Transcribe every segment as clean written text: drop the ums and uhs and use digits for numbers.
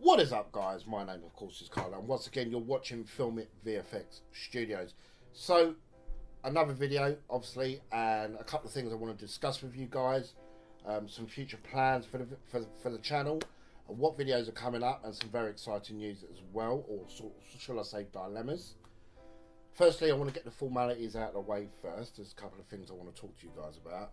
What is up, guys? My name, of course, is Carlo, and once again, you're watching Film It VFX Studios. So, another video, obviously, and a couple of things I want to discuss with you guys. Some future plans for the channel, and what videos are coming up, and some very exciting news as well, or shall I say, dilemmas. Firstly, I want to get the formalities out of the way first. There's a couple of things I want to talk to you guys about.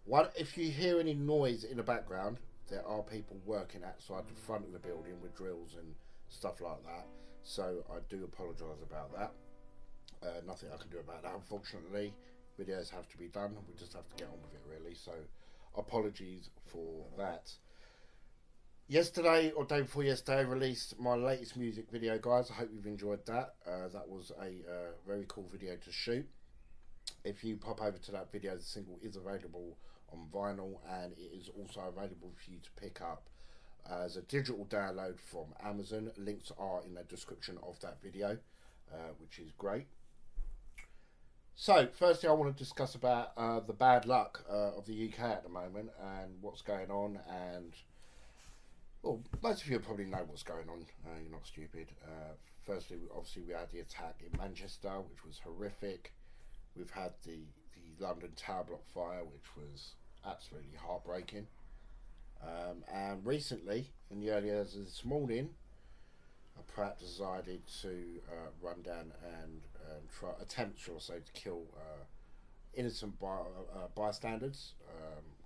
One, if you hear any noise in the background, there are people working outside the front of the building with drills and stuff like that. So I do apologise about that. Nothing I can do about that, unfortunately. Videos have to be done. We just have to get on with it, really. So apologies for that. Yesterday, or day before yesterday, I released my latest music video, guys. I hope you've enjoyed that. That was a very cool video to shoot. If you pop over to that video, the single is available on vinyl, and it is also available for you to pick up as a digital download from Amazon. Links are in the description of that video, which is great. So, firstly, I want to discuss about the bad luck of the UK at the moment and what's going on. And well, most of you probably know what's going on. You're not stupid. Firstly, obviously, we had the attack in Manchester, which was horrific. We've had the London Tower Block fire, which was absolutely heartbreaking. And recently, in the early hours of this morning, Pratt decided to run down and attempt, shall I say, to kill innocent bystanders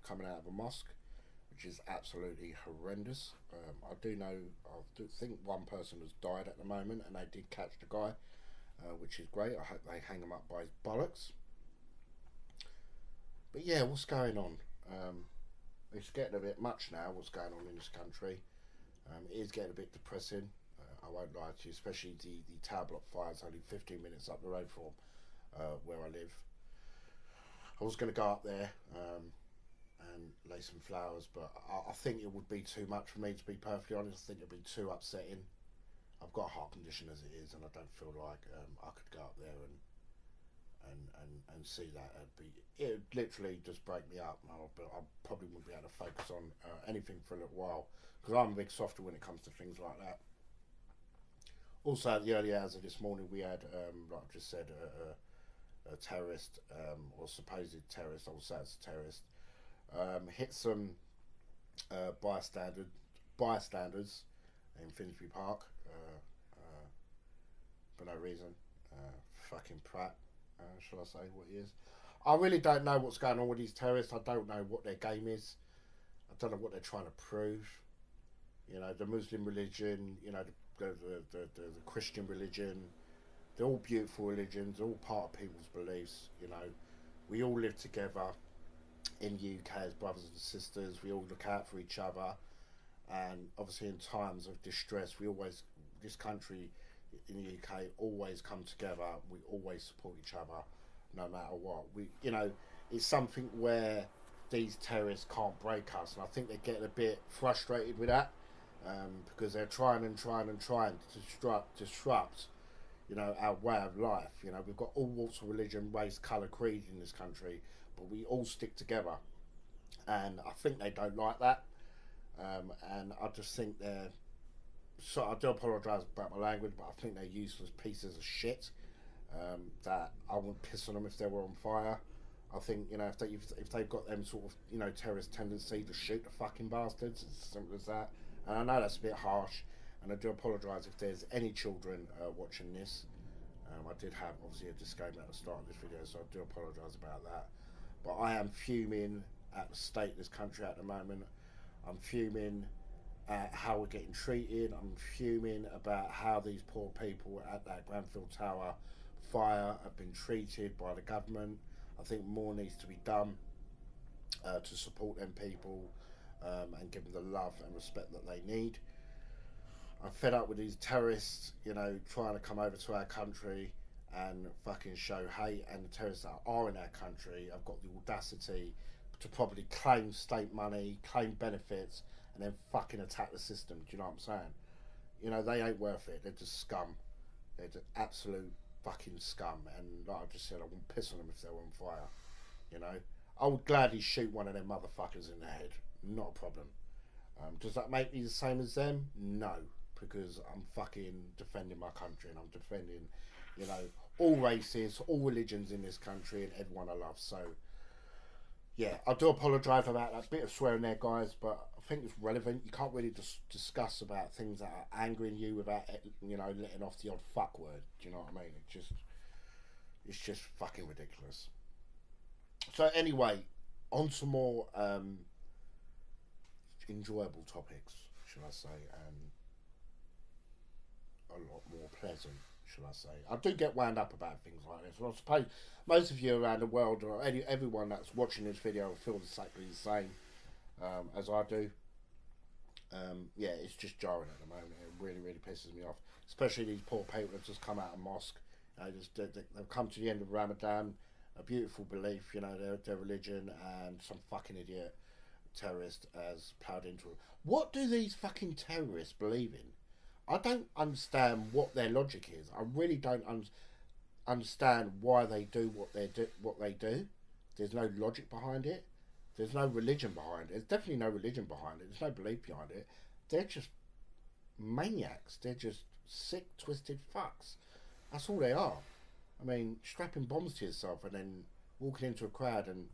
coming out of a mosque, which is absolutely horrendous. I do think one person has died at the moment, and they did catch the guy. Which is great. I hope they hang him up by his bollocks. But yeah, what's going on? It's getting a bit much now, what's going on in this country. It is getting a bit depressing. I won't lie to you, especially the Tower Block fire is only 15 minutes up the road from where I live. I was going to go up there and lay some flowers, but I think it would be too much for me, to be perfectly honest. I think it would be too upsetting. I've got a heart condition as it is, and I don't feel like I could go up there and see that. It would literally just break me up. I probably wouldn't be able to focus on anything for a little while, because I'm a big softer when it comes to things like that. Also, at the early hours of this morning, we had, like I just said, a terrorist, or supposed terrorist, I will say it's a terrorist, hit some bystanders in Finsbury Park. For no reason. Fucking Pratt, shall I say what he is. I really don't know what's going on with these terrorists. I don't know what their game is. I don't know what they're trying to prove. You know, the Muslim religion, you know, the Christian religion, they're all beautiful religions, they're all part of people's beliefs. You know, we all live together in the UK as brothers and sisters. We all look out for each other. And obviously in times of distress, this country in the UK always come together. We always support each other, no matter what. It's something where these terrorists can't break us, and I think they're getting a bit frustrated with that, because they're trying to disrupt, our way of life. We've got all sorts of religion, race, colour, creed in this country, but we all stick together, and I think they don't like that. And I just think I do apologise about my language, but I think they're useless pieces of shit. That I wouldn't piss on them if they were on fire. I think, if they've got them sort of, terrorist tendency, to shoot the fucking bastards. It's as simple as that. And I know that's a bit harsh, and I do apologise if there's any children watching this. I did have, obviously, a disclaimer at the start of this video, so I do apologise about that. But I am fuming at the state of this country at the moment. I'm fuming at how we're getting treated. I'm fuming about how these poor people at that Grenfell Tower fire have been treated by the government. I think more needs to be done to support them people and give them the love and respect that they need. I'm fed up with these terrorists, trying to come over to our country and fucking show hate, and the terrorists that are in our country have got the audacity to probably claim state money, claim benefits, and then fucking attack the system. Do you know what I'm saying? They ain't worth it. They're just scum. They're just absolute fucking scum. And like I just said, I wouldn't piss on them if they were on fire. I would gladly shoot one of them motherfuckers in the head. Not a problem. Does that make me the same as them? No, because I'm fucking defending my country and I'm defending, you know, all races, all religions in this country and everyone I love. So, yeah, I do apologise about that bit of swearing there, guys, but I think it's relevant. You can't really discuss about things that are angering you without, you know, letting off the odd fuck word. Do you know what I mean? It's just fucking ridiculous. So anyway, on to more enjoyable topics, should I say, and a lot more pleasant, should I say. I do get wound up about things like this, and I suppose most of you around the world, or everyone that's watching this video, will feel exactly the same as I do. Yeah, it's just jarring at the moment. It really, really pisses me off, especially these poor people that just come out of mosque. They've come to the end of Ramadan, a beautiful belief, you know, their religion, and some fucking idiot terrorist has ploughed into it. What do these fucking terrorists believe in? I don't understand what their logic is. I really don't understand why they do what they do. There's no logic behind it. There's no religion behind it. There's definitely no religion behind it. There's no belief behind it. They're just maniacs. They're just sick, twisted fucks. That's all they are. I mean, strapping bombs to yourself and then walking into a crowd and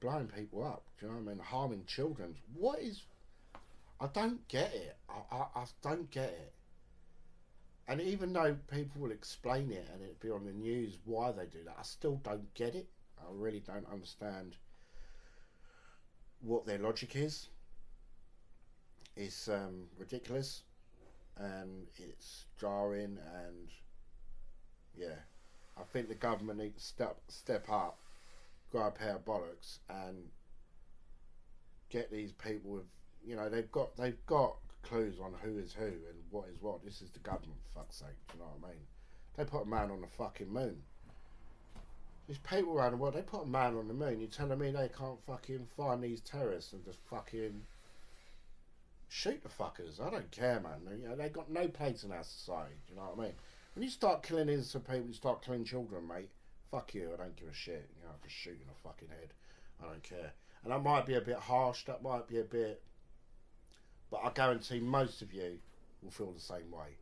blowing people up. Do you know what I mean? Harming children. What is... I don't get it. I don't get it. And even though people will explain it and it'll be on the news why they do that, I still don't get it. I really don't understand what their logic is. It's ridiculous and it's jarring, and yeah, I think the government needs to step up, grow a pair of bollocks, and get these people with, you know, they've got clues on who is who and what is what. This is the government, for fuck's sake. Do you know what I mean? They put a man on the fucking moon. These people around the world, they put a man on the moon. You're telling me they can't fucking find these terrorists and just fucking shoot the fuckers? I don't care, man. You know, they got no place in our society. Do you know what I mean? When you start killing innocent people, you start killing children, mate. Fuck you. I don't give a shit. You know, just shoot in the fucking head. I don't care. And that might be a bit harsh. That might be a bit, but I guarantee most of you will feel the same way.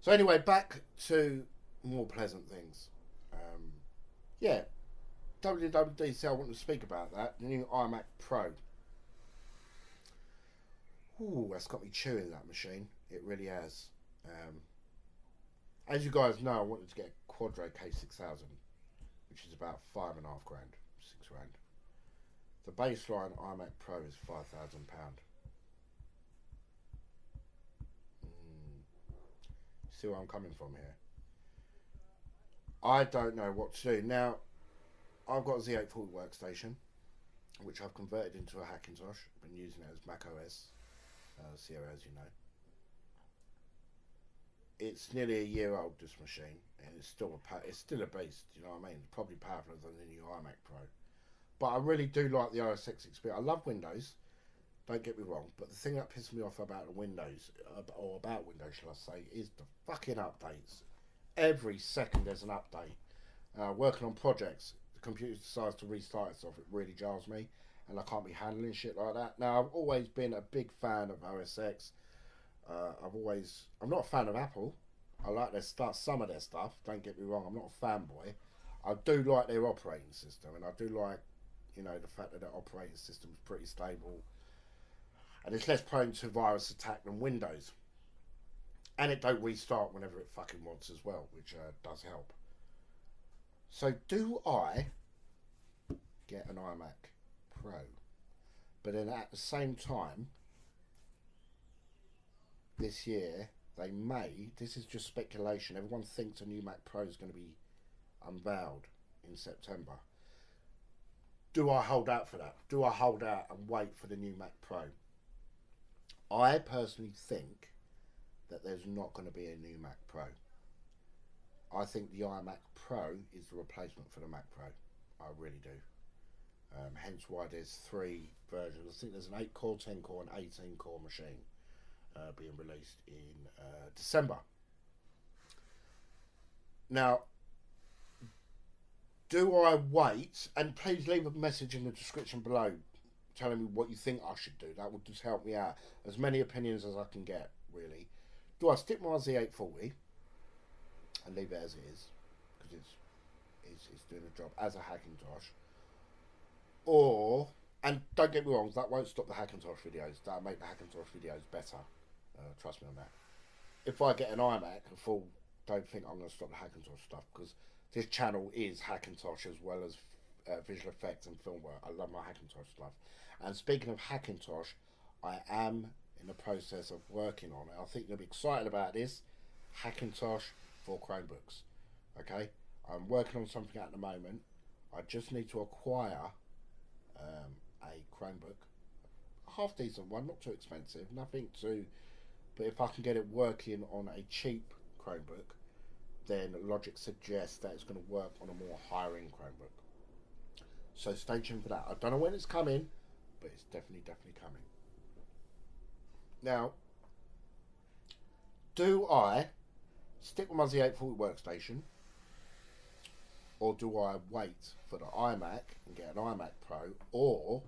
So anyway, back to more pleasant things. Yeah, WWDC, I want to speak about that. The new iMac Pro. Ooh, that's got me chewing, that machine. It really has. As you guys know, I wanted to get a Quadro K6000, which is about £5.5 grand, £6 grand. The baseline iMac Pro is £5,000. See where I'm coming from here? I don't know what to do. Now, I've got a Z840 workstation, which I've converted into a Hackintosh. I've been using it as Mac OS, Sierra, as you know. It's nearly a year old, this machine, and it's still a beast. You know what I mean? It's probably powerful than the new iMac Pro. But I really do like the OS X experience. I love Windows. Don't get me wrong, but the thing that pisses me off about the Windows, or about Windows, shall I say, is the fucking updates. Every second there's an update. Working on projects, the computer decides to restart itself. It really jars me, and I can't be handling shit like that. Now, I've always been a big fan of OS X. I'm not a fan of Apple. I like their stuff, some of their stuff. Don't get me wrong, I'm not a fanboy. I do like their operating system, and I do like, you know, the fact that their operating system is pretty stable. And it's less prone to virus attack than Windows. And it don't restart whenever it fucking wants as well, which does help. So do I get an iMac Pro? But then at the same time, this year, they may, this is just speculation, everyone thinks a new Mac Pro is going to be unveiled in September. Do I hold out for that? Do I hold out and wait for the new Mac Pro? I personally think that there's not going to be a new Mac Pro. I think the iMac Pro is the replacement for the Mac Pro. I really do. Hence why there's 3 versions. I think there's an 8-core, 10-core and 18-core machine being released in December. Now, do I wait? And please leave a message in the description below telling me what you think I should do. That would just help me out. As many opinions as I can get, really. Do I stick my Z840 and leave it as it is, because it's doing a job as a Hackintosh, or, and don't get me wrong, that won't stop the Hackintosh videos. That'll make the Hackintosh videos better. Trust me on that. If I get an iMac, don't think I'm going to stop the Hackintosh stuff, because this channel is Hackintosh as well as visual effects and film work. I love my Hackintosh stuff. And speaking of Hackintosh, I am in the process of working on it. I think you'll be excited about this. Hackintosh for Chromebooks. Okay, I'm working on something at the moment. I just need to acquire a Chromebook, a half decent one, not too expensive, nothing too. But if I can get it working on a cheap Chromebook, then logic suggests that it's going to work on a more higher end Chromebook. So stay tuned for that. I don't know when it's coming, but it's definitely coming. Now, do I stick with my Z840 workstation, or do I wait for the iMac and get an iMac Pro, or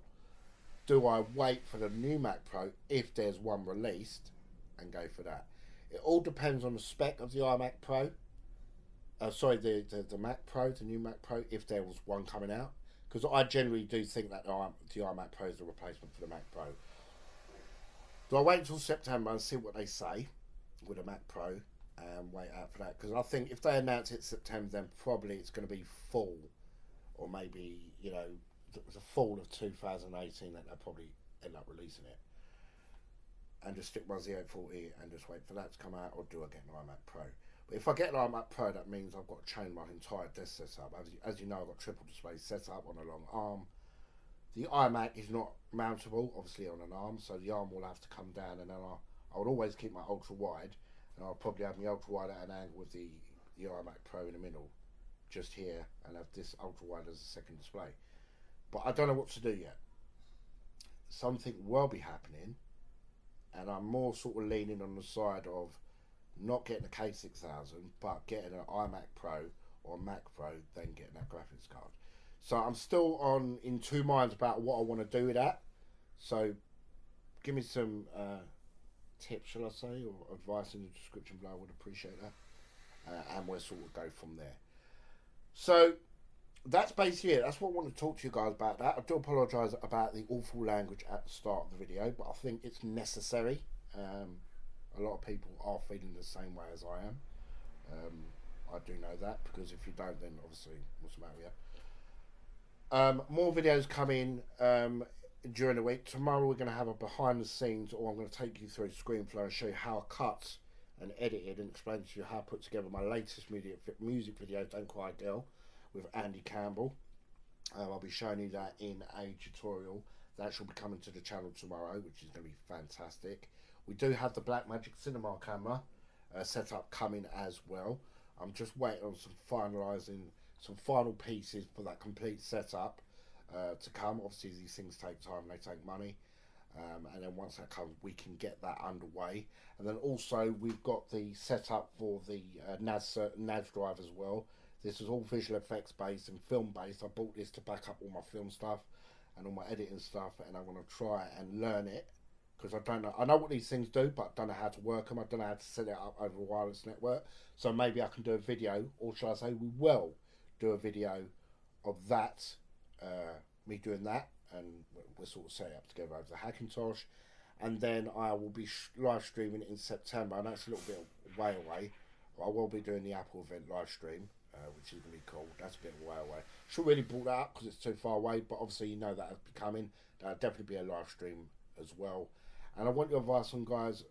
do I wait for the new Mac Pro if there's one released and go for that? It all depends on the spec of the iMac Pro. The Mac Pro, the new Mac Pro, if there was one coming out. Because I generally do think that the iMac Pro is the replacement for the Mac Pro. Do I wait until September and see what they say with the Mac Pro and wait out for that? Because I think if they announce it September, then probably it's going to be fall, or maybe, you know, the fall of 2018 that they'll probably end up releasing it. And just stick my Z840 and just wait for that to come out, or do I get an iMac Pro? But if I get an iMac Pro, that means I've got to change my entire desk setup. As you know, I've got triple display setup on a long arm. The iMac is not mountable, obviously, on an arm, so the arm will have to come down, and then I would always keep my ultra wide, and I'll probably have my ultra wide at an angle with the iMac Pro in the middle, just here, and have this ultra wide as a second display. But I don't know what to do yet. Something will be happening, and I'm more sort of leaning on the side of not getting a K6000, but getting an iMac Pro or a Mac Pro, then getting that graphics card. So I'm still in two minds about what I want to do with that. So give me some tips, shall I say, or advice in the description below. I would appreciate that. And we'll sort of go from there. So that's basically it. That's what I want to talk to you guys about that. I do apologise about the awful language at the start of the video, but I think it's necessary. A lot of people are feeling the same way as I am. I do know that, because if you don't, then obviously what's the matter with you? More videos coming during the week. Tomorrow we're going to have a behind the scenes, or I'm going to take you through ScreenFlow and show you how I cut and edited and explain to you how I put together my latest music video, Don't Cry Girl, with Andy Campbell. I'll be showing you that in a tutorial that shall be coming to the channel tomorrow, which is going to be fantastic. We do have the Blackmagic Cinema camera setup coming as well. I'm just waiting on finalising some final pieces for that complete setup to come. Obviously these things take time, they take money, and then once that comes we can get that underway. And then also we've got the setup for the NAS drive as well. This is all visual effects based and film based. I bought this to back up all my film stuff and all my editing stuff, and I'm going to try and learn it, because I don't know. I know what these things do, but I don't know how to work them. I don't know how to set it up over a wireless network. So maybe I can do a video, or shall I say we will do a video of that, me doing that, and we'll sort of set it up together over the Hackintosh. And then I will be live streaming in September, and that's a little bit way away. I will be doing the Apple event live stream, which is going to be cool. That's a bit of a way away. Shouldn't really brought that up because it's too far away, but obviously you know that will be coming. That'll definitely be a live stream as well. And I want your advice on, guys,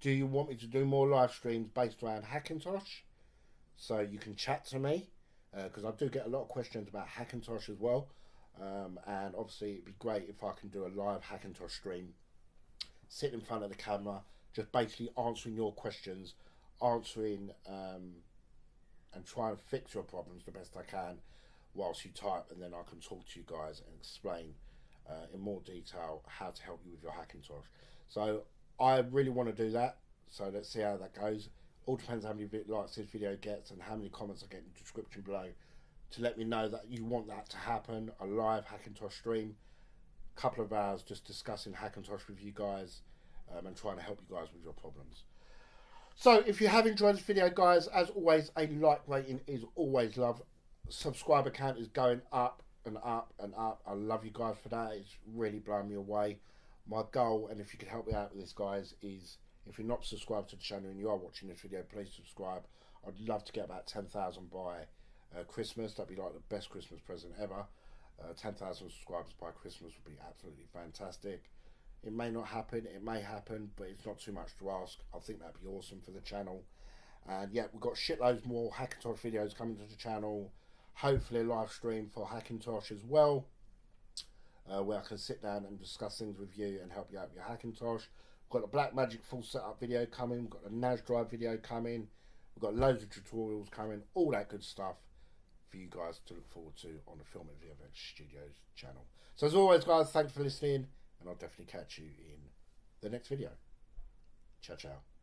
do you want me to do more live streams based around Hackintosh? So you can chat to me, because I do get a lot of questions about Hackintosh as well. And obviously it'd be great if I can do a live Hackintosh stream, sit in front of the camera, just basically answering your questions, answering and try and fix your problems the best I can whilst you type, and then I can talk to you guys and explain in more detail how to help you with your Hackintosh. So I really want to do that, so let's see how that goes. All depends how many likes this video gets and how many comments I get in the description below to let me know that you want that to happen, a live Hackintosh stream. couple of hours just discussing Hackintosh with you guys and trying to help you guys with your problems. So if you have enjoyed this video, guys, as always, a like rating is always love. Subscriber count is going up and up and up. I love you guys for that. It's really blowing me away. My goal, and if you can help me out with this, guys, is if you're not subscribed to the channel and you are watching this video, please subscribe. I'd love to get about 10,000 by Christmas. That'd be like the best Christmas present ever. 10,000 subscribers by Christmas would be absolutely fantastic. It may not happen, it may happen, but it's not too much to ask. I think that'd be awesome for the channel. And yeah, we've got shitloads more Hackintosh videos coming to the channel. Hopefully a live stream for Hackintosh as well, where I can sit down and discuss things with you and help you out with your Hackintosh. We've got the Black Magic full setup video coming, we've got the NAS drive video coming, we've got loads of tutorials coming, all that good stuff for you guys to look forward to on the Film at VFX Studios channel. So as always, guys, thanks for listening, and I'll definitely catch you in the next video. Ciao, ciao.